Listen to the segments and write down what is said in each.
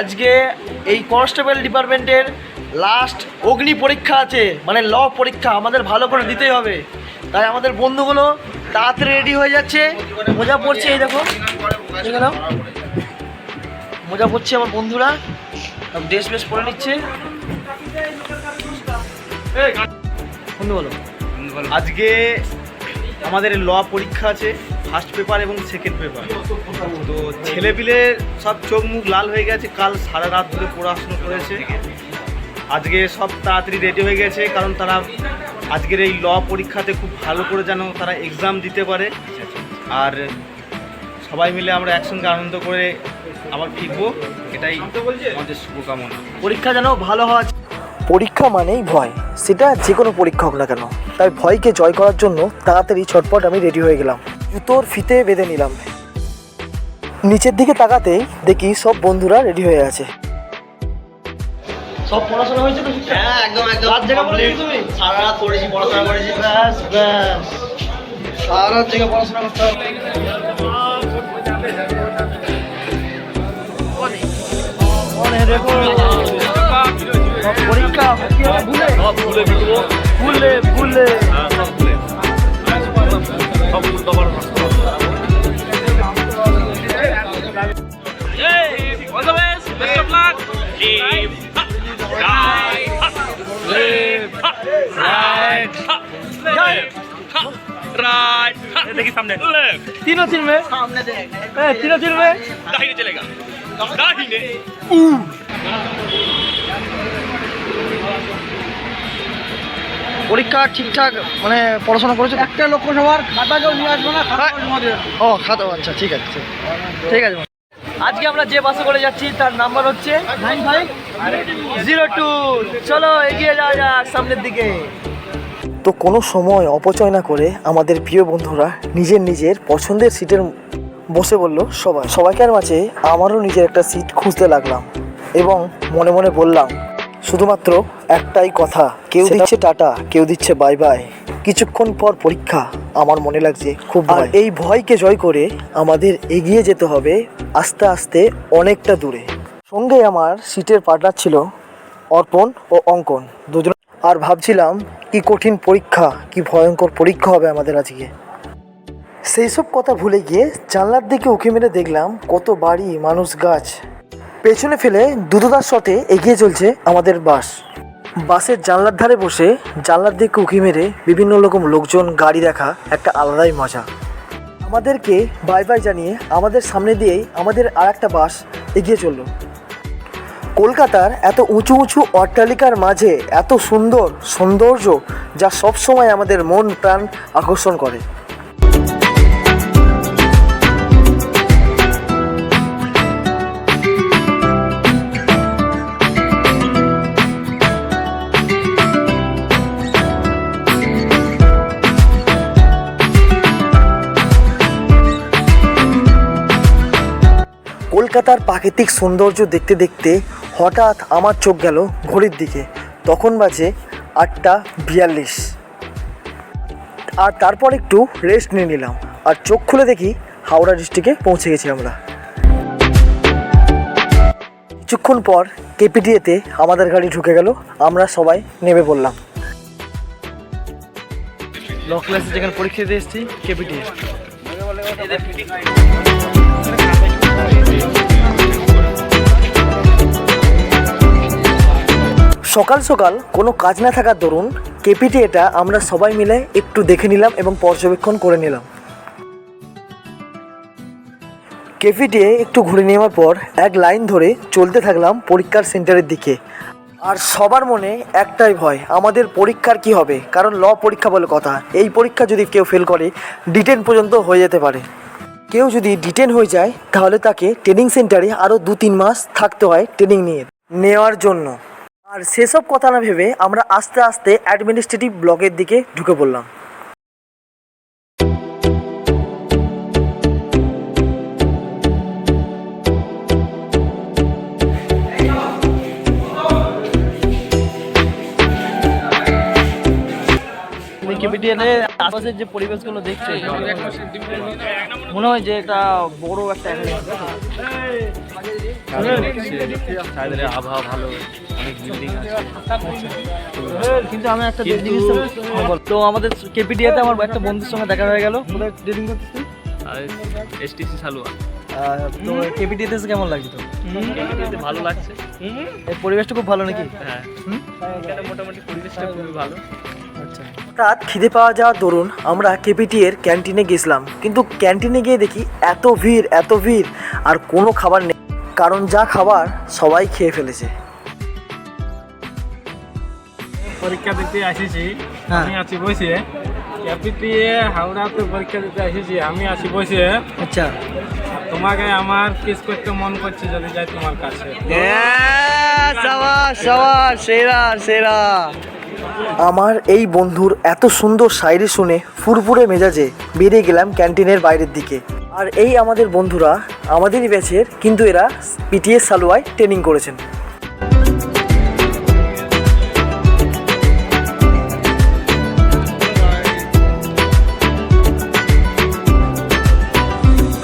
আজকে এই কনস্টেবল ডিপার্টমেন্টের লাস্ট অগ্নি পরীক্ষা আছে, মানে ল পরীক্ষা আমাদের ভালো করে দিতেই হবে। তাই আমাদের বন্ধুগুলো তাড়াতাড়ি রেডি হয়ে যাচ্ছে, মজা পড়ছে। এই দেখো মজা পড়ছে আমার বন্ধুরা, ড্রেস ফ্রেস পরে নিচ্ছে। বন্ধু বলো, আজকে আমাদের ল পরীক্ষা আছে, ফার্স্ট পেপার এবং সেকেন্ড পেপার। তো ছেলেপিলে সব চোখ মুখ লাল হয়ে গেছে, কাল সারা রাত ধরে পড়াশুনো করেছে। আজকে সব তাড়াতাড়ি রেডি হয়ে গেছে, কারণ তারা আজকের এই ল পরীক্ষাতে খুব ভালো করে যেন তারা এক্সাম দিতে পারে। আর সবাই মিলে আমরা একসঙ্গে আনন্দ করে আবার ফিরবো, এটাই আমাদের শুভকামনা। পরীক্ষা যেন ভালো হয়। পরীক্ষা মানেই ভয়, সেটা যে কোনো পরীক্ষা হোক না কেন। তাই ভয়কে জয় করার জন্য তাড়াতাড়ি ছটপট আমি রেডি হয়ে গেলাম, জুতোর ফিতে বেঁধে নিলাম। নিচের দিকে তাকাতেই দেখি সব বন্ধুরা রেডি হয়ে আছে। সব পড়াশোনা হয়েছে তো? হ্যাঁ, একদম একদম। রাত জায়গা পড়েছি তুমি? সারা রাত পড়েছি, পড়াশোনা করেছি। ব্যাস ব্যাস, সারা রাত জায়গা পড়াশোনা করতে হবে। পরীক্ষা ভুলে ভুলে ভুলে देखिए सामने तीनों चिल्मे सामने देख, तीनों चिल्मे दाहिने चलेगा दाहिने পরীক্ষা ঠিকঠাক মানে পড়াশোনা করেছো? একটা লোকসভার খাতা কেউ নিয়ে আসবো না, ও খাতা, আচ্ছা ঠিক আছে ঠিক আছে। আজকে আমরা যে বাসে করে যাচ্ছি তার নাম্বার হচ্ছে 9502। চলো এগিয়ে যাওয়া যাক সামনের দিকে। তো কোনো সময় অপচয় না করে আমাদের প্রিয় বন্ধুরা নিজের নিজের পছন্দের সিটের বসে বললো সবাইকার মাঝে আমারও নিজের একটা সিট খুঁজতে লাগলাম এবং মনে মনে বললাম শুধুমাত্র একটাই কথা, কেউ দিচ্ছে টাটা, কেউ দিচ্ছে বাই বাই। কিছুক্ষণ পর পরীক্ষা, আমার মনে লাগছে খুব ভয়। এই ভয়কে জয় করে আমাদের এগিয়ে যেতে হবে আস্তে আস্তে অনেকটা দূরে। সঙ্গে আমার সিটের পার্টনার ছিল অর্পণ ও অঙ্কন, দুজন। আর ভাবছিলাম কি কঠিন পরীক্ষা, কি ভয়ঙ্কর পরীক্ষা হবে আমাদের আজকে। সেই সব কথা ভুলে গিয়ে জানলার দিকে উঁকি মেরে দেখলাম কত বাড়ি, মানুষ, গাছ। পেছনে ফেলে দ্রুততার সাথে এগিয়ে চলছে আমাদের বাস। বাসের জানলার ধারে বসে জানলার দিকে উঁকি মেরে বিভিন্ন রকম লোকজন, গাড়ি দেখা একটা আলাদাই মজা। আমাদেরকে বাই বাই জানিয়ে আমাদের সামনে দিয়েই আমাদের আর একটা বাস এগিয়ে চলল। কলকাতার এত উঁচু উঁচু অট্টালিকার মাঝে এত সুন্দর সৌন্দর্য, যা সবসময় আমাদের মন প্রাণ আকর্ষণ করে। কলকাতার প্রাকৃতিক সৌন্দর্য দেখতে দেখতে হঠাৎ আমার চোখ গেল ঘড়ির দিকে। তখন বাজে 8:42। আর তারপর একটু রেস্ট নিয়ে নিলাম, আর চোখ খুলে দেখি হাওড়া ডিস্ট্রিক্টে পৌঁছে গেছি আমরা। কিছুক্ষণ পর কেপিটিএতে আমাদের গাড়ি ঢুকে গেল, আমরা সবাই নেমে পড়লাম। ল ক্লাসে যেখানে পরীক্ষা দিতে এসেছি কেপিটিএ। সকাল সকাল কোনো কাজ না থাকার দরুন কেপিটিএটা আমরা সবাই মিলে একটু দেখে নিলাম এবং পর্যবেক্ষণ করে নিলাম। কেপিটিএ একটু ঘুরে নেওয়ার পর এক লাইন ধরে চলতে থাকলাম পরীক্ষার সেন্টারের দিকে। আর সবার মনে একটাই ভয়, আমাদের পরীক্ষার কি হবে, কারণ ল পরীক্ষা বলে কথা। এই পরীক্ষা যদি কেউ ফেল করে ডিটেন পর্যন্ত হয়ে যেতে পারে। কেউ যদি ডিটেন হয়ে যায় তাহলে তাকে ট্রেনিং সেন্টারে আরও 2-3 মাস থাকতে হয় ট্রেনিং নেওয়ার জন্য। আর সেসব কথা না ভেবে আমরা আস্তে আস্তে অ্যাডমিনিস্ট্রেটিভ ব্লকের দিকে ঢুকে পড়লাম। কেপিটিএলে আশেপাশের যে পরিবেশগুলো দেখছে মনে হয় যে এটা বড় একটা চারিদিকে আবহাওয়া ভালো, অনেক বিল্ডিং আছে। কিন্তু আমি একটা জিনিস তো আমাদের কেপিটিএতে আমার একটা বন্ধুর সঙ্গে দেখা হয়ে গেল। কোথায় ট্রেডিং করছিস তুই? আর এসটিসি সালুয়া তো কেপিটিএতে এসে কেমন লাগছে তো? এতে ভালো লাগছে। এর পরিবেশটা খুব ভালো নাকি? হ্যাঁ, এখানে মোটামুটি পরিবেশটা খুবই ভালো। আচ্ছা, হঠাৎ খিদে পাওয়া যাওয়ার দরুন আমরা কেপিটিএর ক্যান্টিনে গেছিলাম, কিন্তু ক্যান্টিনে গিয়ে দেখি এত ভিড় আর কোনো খাবার নেই, কারণ যা খাবার সবাই খেয়ে ফেলেছে। পরীক্ষা দিতে এসেছি, হ্যাঁ। আমি আছি বসে। ক্যাপিটিএ হাওড়াতে পরীক্ষা দিতে এসেছি, আমি আছি বসে। আচ্ছা, তোমাকে আমার কিস করতে মন করছে যদি যাই তোমার কাছে। সেরা। আমার এই বন্ধুর এত সুন্দর শায়রি শুনে ফুরফুরে মেজাজে বেরিয়ে গেলাম ক্যান্টিনের বাইরের দিকে। আর এই আমাদের বন্ধুরা আমাদেরই ব্যাচের, কিন্তু এরা পিটিএস সালুয়ায় ট্রেনিং করেছেন।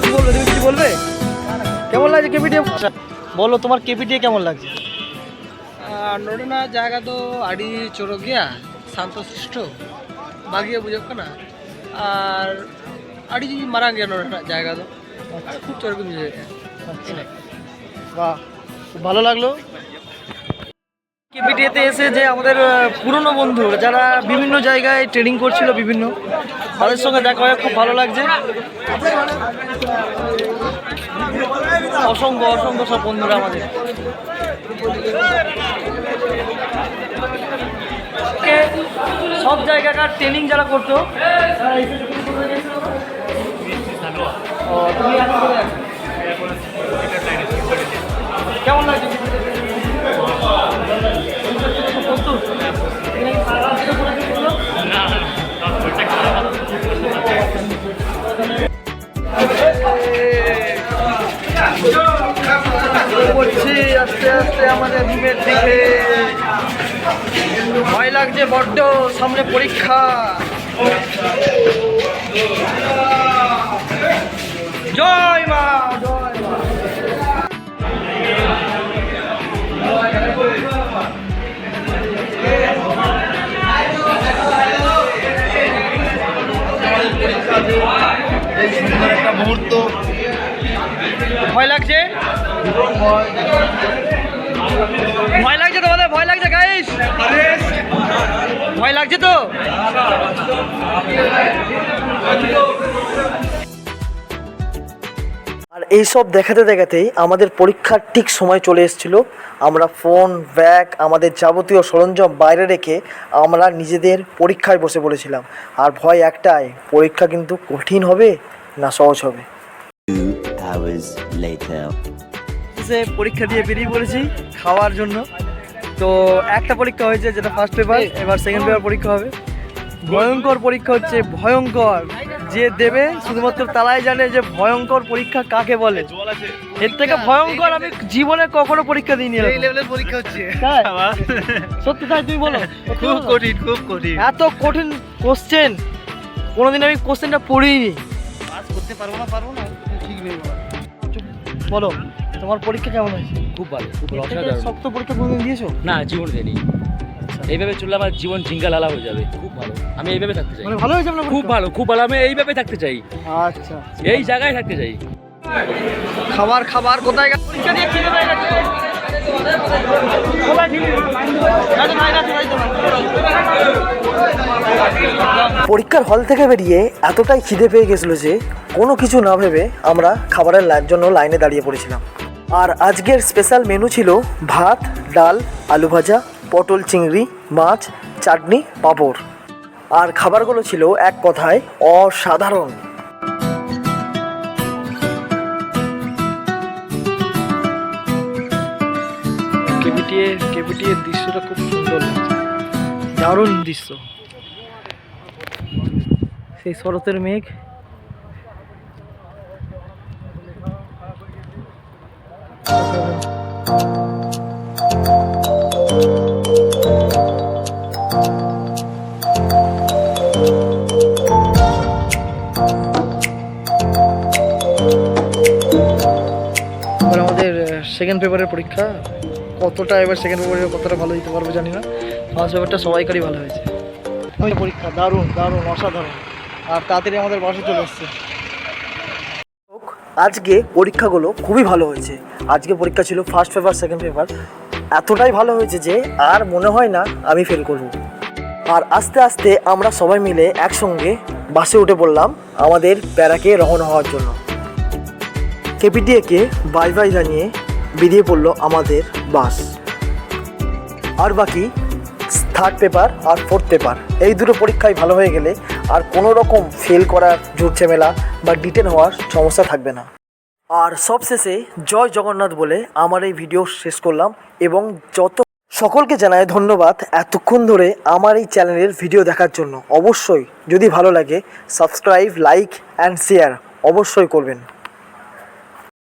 কি বলবে, তুমি কিছু বলবে? কেমন লাগছে কেপিটিএ? বলো তোমার কেপিটিএ কেমন লাগছে? ನೋಡೋಣ ಜಾಗದು ಅಡಿ ಚೊರೋಗ್ಯ ಶಾಂತಶಿಷ್ಟ ಬಾಗಿಯ ಬುಜಕ್ಕನ আর আড়ি মারাঙ্গে নোড়া জায়গাটা খুব চরকি বুঝে। বাহ, খুব ভালো লাগলো কেপিটিএতে এসে যে আমাদের পুরনো বন্ধু যারা বিভিন্ন জায়গায় ট্রেনিং করছিল, বিভিন্ন তাদের সঙ্গে দেখা হয়ে খুব ভালো লাগছে। অসংখ্য সব বন্ধুরা আমাদের সব জায়গাকার ট্রেনিং যারা করতো কেমন লাগছে? আস্তে আস্তে আমাদের রুমের দিকে। ভয় লাগছে বড্ড, সামনে পরীক্ষা। জয় মা, জয় মা। একটা মুহূর্ত। ভয় লাগছে? ভয় লাগছে তোমাদের? ভয় লাগছে গাইস? ভয় লাগছে তো? আর এইসব দেখাতেই আমাদের পরীক্ষার ঠিক সময় চলে এসেছিল। আমরা ফোন, ব্যাগ, আমাদের যাবতীয় সরঞ্জাম বাইরে রেখে আমরা নিজেদের পরীক্ষায় বসে পড়েছিলাম। আর ভয় একটাই, পরীক্ষা কিন্তু কঠিন হবে না সহজ হবে। 2 hours later. সে পরীক্ষা দিয়ে বেরিয়ে পড়েছি খাওয়ার জন্য। তো একটা পরীক্ষা হয়েছে, যেটা ফার্স্ট পেপার, এবার সেকেন্ড পেপার পরীক্ষা হবে। ভয়ঙ্কর পরীক্ষা হচ্ছে, ভয়ঙ্কর। যে দেবে শুধুমাত্র তারাই জানে যে ভয়ঙ্কর পরীক্ষা কাকে বলে। এর থেকে ভয়ঙ্কর আমি জীবনে কখনো পরীক্ষা দিইনি। এই লেভেলের পরীক্ষা হচ্ছে। তাই? সত্যি তাই? তুমি বলো। খুব কঠিন। এত কঠিন কোশ্চেন কোনোদিন আমি কোশ্চেনটা পড়িনি। পাস করতে পারবো না ঠিক নেই। বলো তোমার পরীক্ষা কেমন হয়েছে? খুব ভালো, খুব এর থেকে অসাধারণ। শক্ত পরীক্ষা কোনোদিন দিয়েছো? না, জীবন দেয়নি। এইভাবে চললে আমার জীবন জিঙ্গালালা হয়ে যাবে। খুব ভালো, আমি এইভাবে থাকতে চাই। মানে ভালো হয়েছে আপনার খুব ভালো, খুব ভালো, আমি এইভাবে থাকতে চাই, আচ্ছা, এই জায়গায় থাকতে চাই। খাবার কোথায় গেল? পরীক্ষা দিয়ে খিদে পেয়ে গেছে। কোথায় খিদে? পরীক্ষার হল থেকে বেরিয়ে এতটাই খিদে পেয়ে গেছিল যে কোনো কিছু না ভেবে আমরা খাবারের জন্য লাইনে দাঁড়িয়ে পড়েছিলাম। আর আজকের স্পেশাল মেনু ছিল ভাত, ডাল, আলু ভাজা, পটল চিংড়ি, মাছ, চাটনি, পাঁপড়। আর খাবারগুলো ছিল এক কথায় অসাধারণ। কেপিটিএর দৃশ্যটা খুব সুন্দর লাগছে, দারুণ দৃশ্য। সেই শরতের মেঘ, আমাদের সেকেন্ড পেপারের পরীক্ষা, কতটা এবার সেকেন্ড পেপারে কতটা ভালো দিতে পারবো জানি না। ফার্স্ট পেপারটা সবাইকারই ভালো হয়েছে। পরীক্ষা দারুণ দারুণ অসাধারণ, আর তাড়াতাড়ি আমাদের বাসে চলে এসছে। আজকে পরীক্ষাগুলো খুবই ভালো হয়েছে। আজকে পরীক্ষা ছিল ফার্স্ট পেপার সেকেন্ড পেপার, এতটাই ভালো হয়েছে যে আর মনে হয় না আমি ফেল করব। আর আস্তে আস্তে আমরা সবাই মিলে একসঙ্গে বাসে উঠে পড়লাম আমাদের প্যারাকে রওনা হওয়ার জন্য। কেপিটিএকে বাই বাই জানিয়ে বেরিয়ে পড়লো আমাদের বাস। আর বাকি থার্ড পেপার আর ফোর্থ পেপার এই দুটো পরীক্ষায় ভালো হয়ে গেলে আর কোনো রকম ফেল করার ঝুটঝামেলা বা ডিটেন হওয়ার সমস্যা থাকবে না। আর সবশেষে জয় জগন্নাথ বলে আমার এই ভিডিও শেষ করলাম, এবং সকলকে জানাই ধন্যবাদ এতক্ষণ ধরে আমার এই চ্যানেলের ভিডিও দেখার জন্য। অবশ্যই যদি ভালো লাগে সাবস্ক্রাইব, লাইক অ্যান্ড শেয়ার অবশ্যই করবেন।